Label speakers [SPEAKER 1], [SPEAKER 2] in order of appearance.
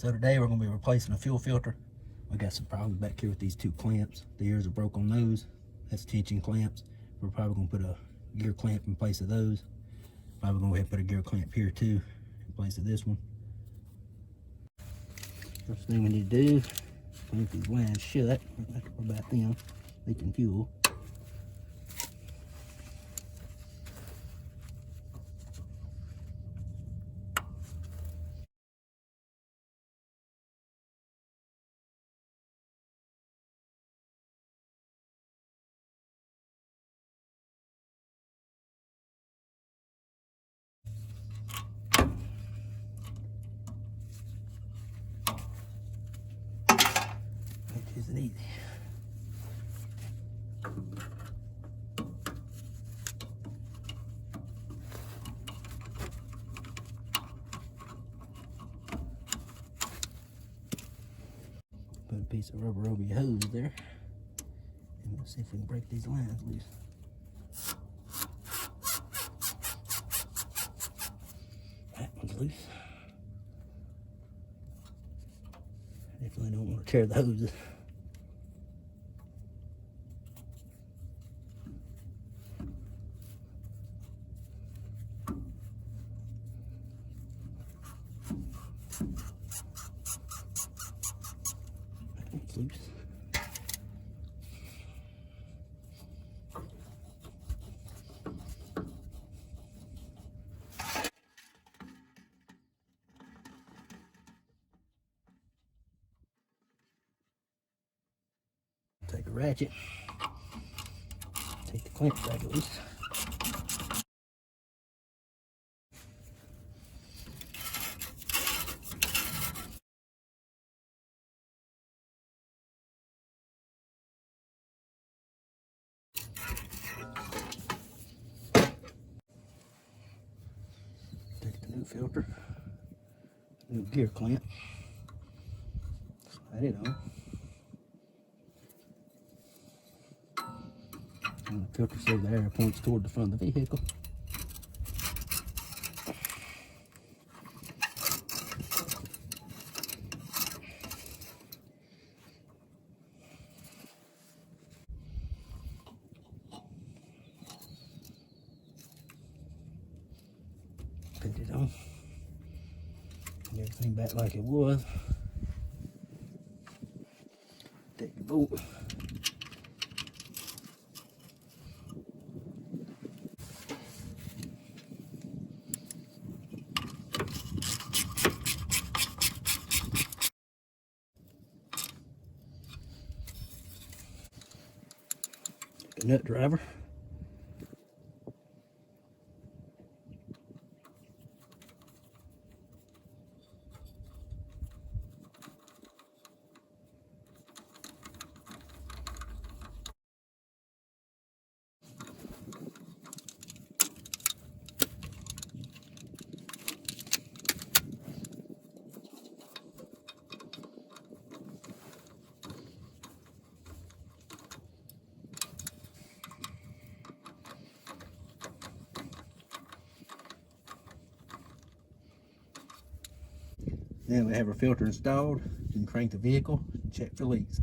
[SPEAKER 1] So today we're going to be replacing a fuel filter. We got some problems back here with these two clamps. The ears are broke on those. That's tension clamps. We're probably going to put a gear clamp in place of those. Probably going to go ahead and put a gear clamp here too in place of this one. First thing we need to do, clamp these lines shut. Don't have to worry about them leaking fuel. Which isn't easy. Put a piece of rubber over your hose there. And we'll see if we can break these lines loose. That one's loose. Definitely don't want to tear the hoses. That one's loose. Take a ratchet, take the clamp back loose. Take the new filter, new gear clamp, slide it on. And the filter so the air points toward the front of the vehicle. Put it on. Get everything back like it was. Take the bolt. Take a nut driver. Now we have our filter installed. You can crank the vehicle and check for leaks.